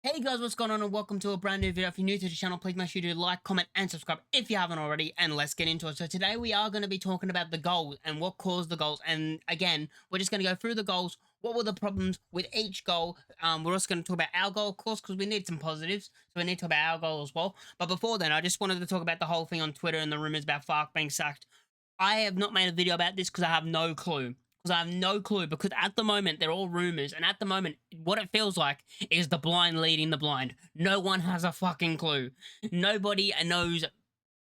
Hey guys, what's going on and welcome to a brand new video. If you're new to the channel, please make sure you do like, comment and subscribe if you haven't already, and let's get into it. So today we are going to be talking about the goals and what caused the goals, and again, we're just going to go through the goals. What were the problems with each goal? We're also going to talk about our goal, of course, because we need some positives, so we need to talk about our goal as well. But before then, I just wanted to talk about the whole thing on Twitter and the rumors about Fark being sacked. I have not made a video about this because I have no clue. Because at the moment they're all rumors, and at the moment what it feels like is the blind leading the blind. No one has a fucking clue. Nobody knows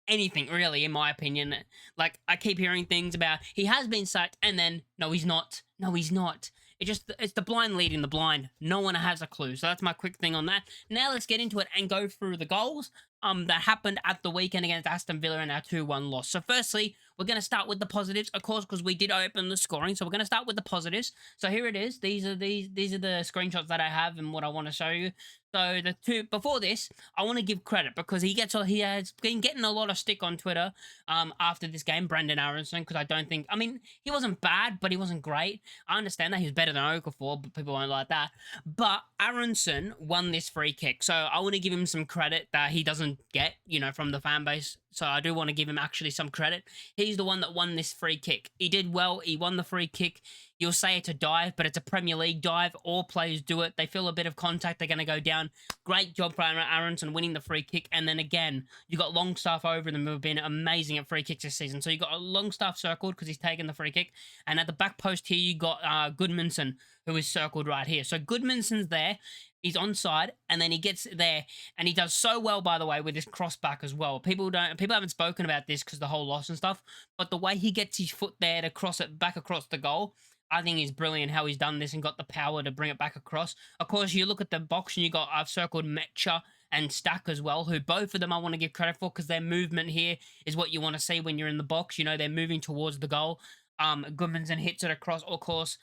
anything really, in my opinion. Like, I keep hearing things about he has been sacked, and then no, he's not. No, he's not. It's the blind leading the blind. No one has a clue. So that's my quick thing on that. Now let's get into it and go through the goals that happened at the weekend against Aston Villa and our 2-1 loss. So firstly, we're going to start with the positives, of course, because we did open the scoring. So we're going to start with the positives. So here it is. These are the screenshots that I have and what I want to show you. So the two before this, I want to give credit because he has been getting a lot of stick on Twitter after this game, Brendan Aronson, because I mean, he wasn't bad, but he wasn't great. I understand that he was better than Okafor, but people won't like that. But Aronson won this free kick, so I want to give him some credit that he doesn't get, from the fan base. So I do want to give him actually some credit. He's the one that won this free kick. He did well. He won the free kick. You'll say it's a dive, but it's a Premier League dive. All players do it. They feel a bit of contact, they're going to go down. Great job for Aronson winning the free kick. And then again, you got Longstaff over them who have been amazing at free kicks this season. So you got a Longstaff circled because he's taken the free kick. And at the back post here, you got Goodmanson, who is circled right here. So Goodmanson's there. He's onside, and then he gets there, and he does so well, by the way, with his cross back as well. People haven't spoken about this because the whole loss and stuff, but the way he gets his foot there to cross it back across the goal, I think is brilliant how he's done this and got the power to bring it back across. Of course, you look at the box and I've circled Metcha and Stack as well, who both of them I want to give credit for because their movement here is what you want to see when you're in the box. They're moving towards the goal. Goodmanson hits it across, of course,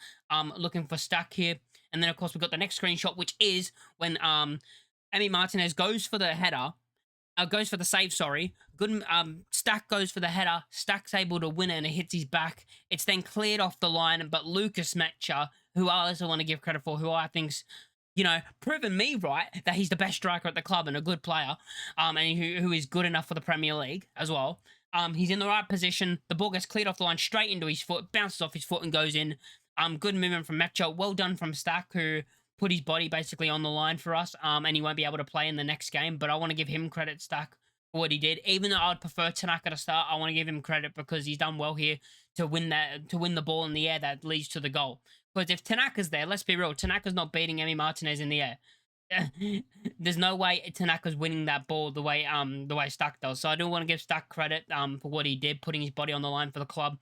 looking for Stack here. And then, of course, we've got the next screenshot, which is when Emi Martinez goes for the header, goes for the save, sorry. Stack goes for the header. Stack's able to win it, and it hits his back. It's then cleared off the line, but Lucas Metcha, who I also want to give credit for, who I think's, proven me right that he's the best striker at the club and a good player, and who is good enough for the Premier League as well. He's in the right position. The ball gets cleared off the line straight into his foot, bounces off his foot and goes in. Good movement from Metcha. Well done from Stack, who put his body basically on the line for us, and he won't be able to play in the next game. But I want to give him credit, Stack, for what he did. Even though I'd prefer Tanaka to start, I want to give him credit because he's done well here to win the ball in the air that leads to the goal. Because if Tanaka's there, let's be real, Tanaka's not beating Emi Martinez in the air. There's no way Tanaka's winning that ball the way Stack does. So I do want to give Stack credit for what he did, putting his body on the line for the club.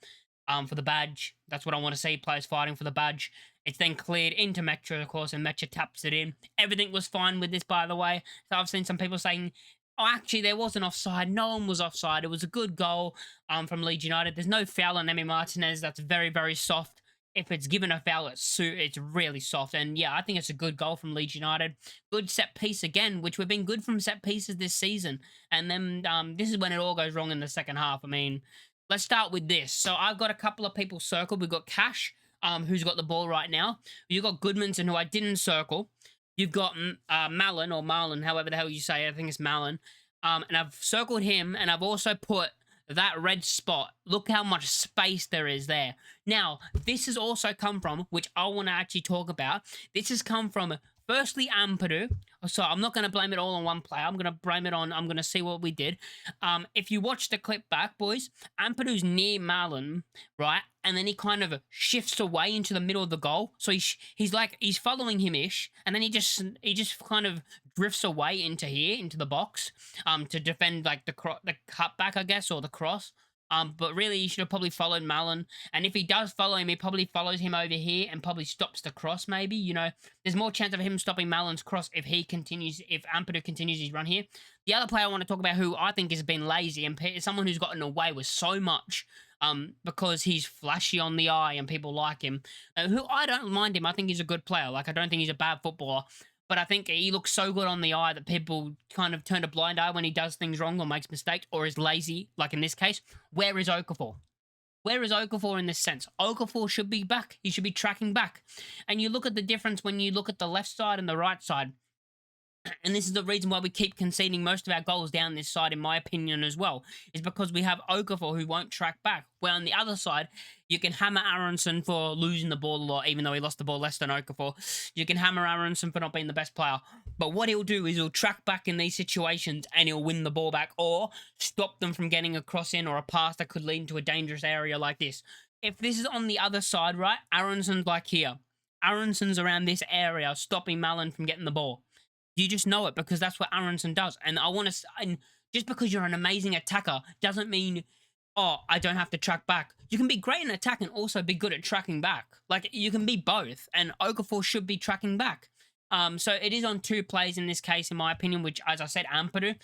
For the badge. That's what I want to see, players fighting for the badge. It's then cleared into Metcha, of course, and Metcha taps it in. Everything was fine with this, by the way. So I've seen some people saying, oh, actually, there wasn't offside. No one was offside. It was a good goal from Leeds United. There's no foul on Emi Martinez. That's very, very soft. If it's given a foul, it's really soft. And yeah, I think it's a good goal from Leeds United. Good set piece again, which we've been good from set pieces this season. And then this is when it all goes wrong in the second half. I mean, let's start with this. So I've got a couple of people circled. We've got Cash, who's got the ball right now. You've got Goodmanson, who I didn't circle. You've got Malin, or Marlon, however the hell you say it. I think it's Malin. And I've circled him, and I've also put that red spot. Look how much space there is there. Now, this has also come from, which I want to actually talk about, this has come from, firstly, Ampadu. So I'm not going to blame it all on one player. I'm going to see what we did. If you watch the clip back, boys, Ampadu's near Marlon, right? And then he kind of shifts away into the middle of the goal. So he's following him-ish. And then he just kind of drifts away into the box, to defend like the cutback, I guess, or the cross. But really, he should have probably followed Malin. And if he does follow him, he probably follows him over here and probably stops the cross, maybe. There's more chance of him stopping Malin's cross if Ampadu continues his run here. The other player I want to talk about who I think has been lazy and someone who's gotten away with so much, because he's flashy on the eye and people like him, who I don't mind him. I think he's a good player. Like, I don't think he's a bad footballer. But I think he looks so good on the eye that people kind of turn a blind eye when he does things wrong or makes mistakes or is lazy, like in this case. Where is Okafor? Where is Okafor in this sense? Okafor should be back. He should be tracking back. And you look at the difference when you look at the left side and the right side. And this is the reason why we keep conceding most of our goals down this side, in my opinion, as well, is because we have Okafor who won't track back. Where on the other side, you can hammer Aronson for losing the ball a lot, even though he lost the ball less than Okafor. You can hammer Aronson for not being the best player. But what he'll do is he'll track back in these situations and he'll win the ball back or stop them from getting a cross in or a pass that could lead into a dangerous area like this. If this is on the other side, right, Aronson's like here. Aronson's around this area, stopping Malin from getting the ball. You just know it because that's what Aronson does. And I want to, and just because you're an amazing attacker doesn't mean, oh, I don't have to track back. You can be great in attack and also be good at tracking back. Like, you can be both, and Okafor should be tracking back. So it is on 2 plays in this case, in my opinion, which, as I said, Ampadu,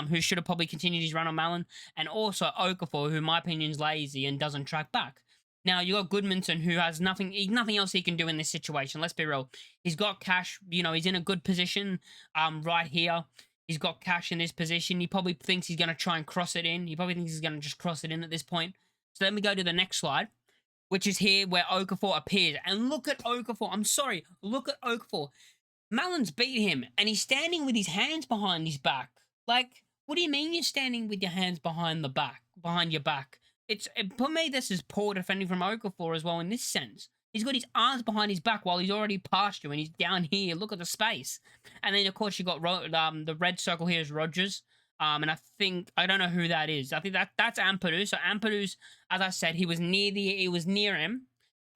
who should have probably continued his run on Malin, and also Okafor, who, in my opinion, is lazy and doesn't track back. Now, you got Goodmanson, who has nothing else he can do in this situation. Let's be real. He's got cash. You know, he's in a good position right here. He's got cash in this position. He probably thinks he's going to try and cross it in. He probably thinks he's going to just cross it in at this point. So let me go to the next slide, which is here where Okafor appears. And look at Okafor. I'm sorry. Look at Okafor. Malin's beat him, and he's standing with his hands behind his back. Like, what do you mean you're standing with your hands behind your back? For me, this is poor defending from Okafor as well in this sense. He's got his arms behind his back while he's already past you and he's down here. Look at the space. And then, of course, you got the red circle here is Rodgers. And I don't know who that is. I think that's Ampadu. So Ampadu's, as I said, he was near him.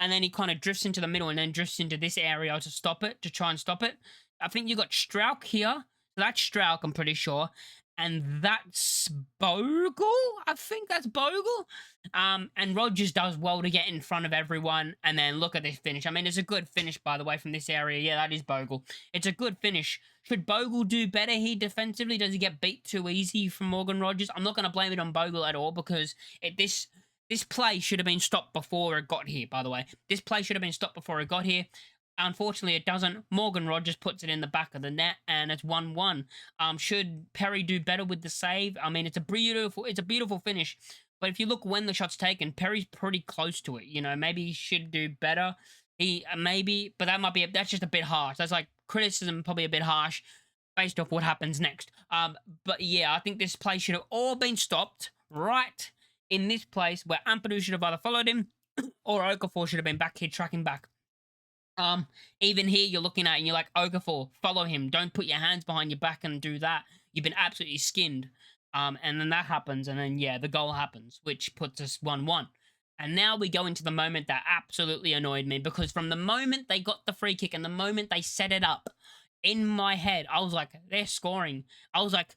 And then he kind of drifts into the middle and then drifts into this area to try and stop it. I think you got Strauch here. So that's Strauch, I'm pretty sure. And that's Bogle? I think that's Bogle. And Rodgers does well to get in front of everyone. And then look at this finish. I mean, it's a good finish, by the way, from this area. Yeah, that is Bogle. It's a good finish. Should Bogle do better here defensively? Does he get beat too easy from Morgan Rodgers? I'm not going to blame it on Bogle at all because this play should have been stopped before it got here, by the way. This play should have been stopped before it got here. Unfortunately, it doesn't. Morgan Rodgers puts it in the back of the net, and it's 1-1. Should Perry do better with the save? I mean, it's a beautiful finish. But if you look when the shot's taken, Perry's pretty close to it. You know, maybe he should do better. But that's just a bit harsh. That's like criticism, probably a bit harsh, based off what happens next. But yeah, I think this play should have all been stopped right in this place where Ampadu should have either followed him or Okafor should have been back here tracking back. Even here you're looking at it and you're like, Okafor, follow him. Don't put your hands behind your back and do that. You've been absolutely skinned. And then that happens, and then, yeah, the goal happens, which puts us 1-1. And now we go into the moment that absolutely annoyed me, because from the moment they got the free kick and the moment they set it up, in my head, I was like, they're scoring. I was like,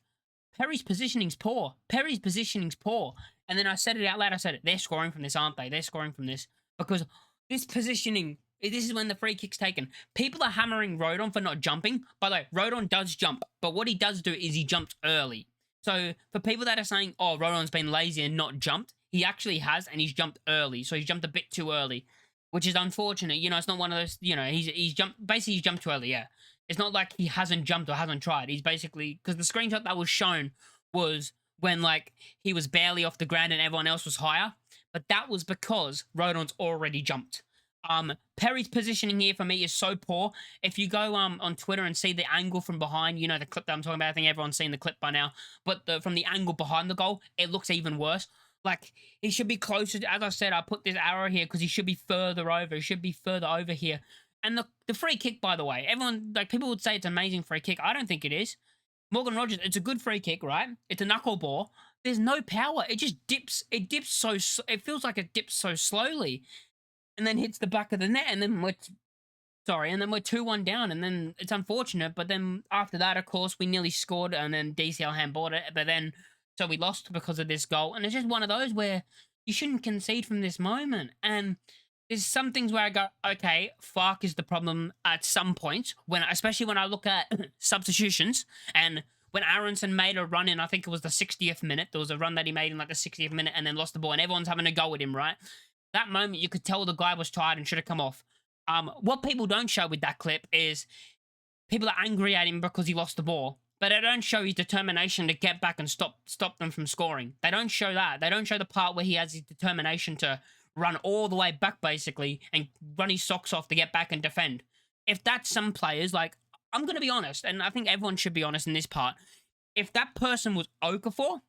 Perry's positioning's poor. Perry's positioning's poor. And then I said it out loud. I said, they're scoring from this, aren't they? They're scoring from this. Because this positioning, this is when the free kick's taken. People are hammering Rodon for not jumping. By the way, Rodon does jump. But what he does do is he jumps early. So for people that are saying, oh, Rodon's been lazy and not jumped, he actually has, and he's jumped early. So he's jumped a bit too early, which is unfortunate. You know, it's not one of those, you know, he's jumped too early, yeah. It's not like he hasn't jumped or hasn't tried. He's basically, because the screenshot that was shown was when, like, he was barely off the ground and everyone else was higher. But that was because Rodon's already jumped. Perry's positioning here for me is so poor. If you go on Twitter and see the angle from behind, you know the clip that I'm talking about. I think everyone's seen the clip by now. But from the angle behind the goal, it looks even worse. Like, he should be closer. As I said, I put this arrow here because he should be further over. He should be further over here. And the free kick, by the way, everyone, like, people would say it's an amazing free kick. I don't think it is. Morgan Rodgers, it's a good free kick, right? It's a knuckleball. There's no power. It just dips. It feels like it dips so slowly. And then hits the back of the net, and then we're 2-1 down, and then it's unfortunate, but then after that, of course, we nearly scored, and then DCL handballed it, but then, so we lost because of this goal, and it's just one of those where you shouldn't concede from this moment, and there's some things where I go, okay, Fark is the problem at some points, especially when I look at substitutions, and when Aronson made a run in, I think it was the 60th minute, there was a run that he made in like the 60th minute, and then lost the ball, and everyone's having a go at him, right? That moment, you could tell the guy was tired and should have come off. What people don't show with that clip is people are angry at him because he lost the ball, but they don't show his determination to get back and stop them from scoring. They don't show that. They don't show the part where he has his determination to run all the way back, basically, and run his socks off to get back and defend. If that's some players, like, I'm going to be honest, and I think everyone should be honest in this part. If that person was Okafor,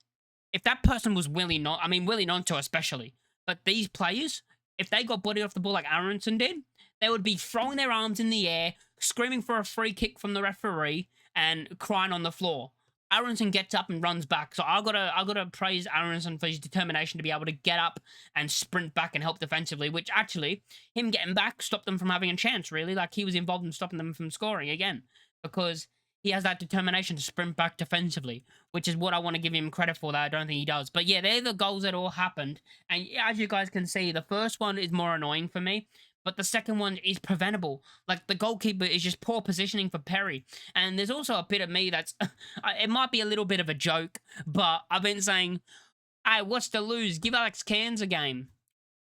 if that person was Willie Nonto especially, but these players, if they got body off the ball like Aronson did, they would be throwing their arms in the air, screaming for a free kick from the referee, and crying on the floor. Aronson gets up and runs back. So I gotta praise Aronson for his determination to be able to get up and sprint back and help defensively, which actually, him getting back stopped them from having a chance, really. Like, he was involved in stopping them from scoring again. Because he has that determination to sprint back defensively, which is what I want to give him credit for that I don't think he does. But yeah, they're the goals that all happened. And as you guys can see, the first one is more annoying for me, but the second one is preventable. Like, the goalkeeper is just poor positioning for Perry. And there's also a bit of me that's, it might be a little bit of a joke, but I've been saying, hey, what's to lose? Give Alex Cairns a game.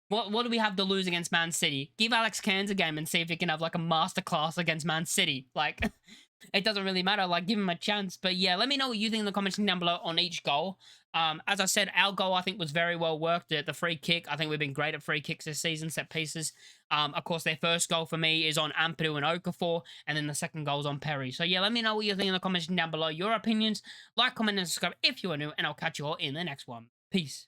What do we have to lose against Man City? Give Alex Cairns a game and see if he can have like a masterclass against Man City. Like, it doesn't really matter. Like, give him a chance. But yeah, let me know what you think in the comments down below on each goal. As I said, our goal I think was very well worked at the free kick. I think we've been great at free kicks this season, set pieces. Of course, their first goal for me is on Ampadu and Okafor, and then the second goal is on Perry. So yeah, let me know what you think in the comments down below. Your opinions, like, comment, and subscribe if you are new, and I'll catch you all in the next one. Peace.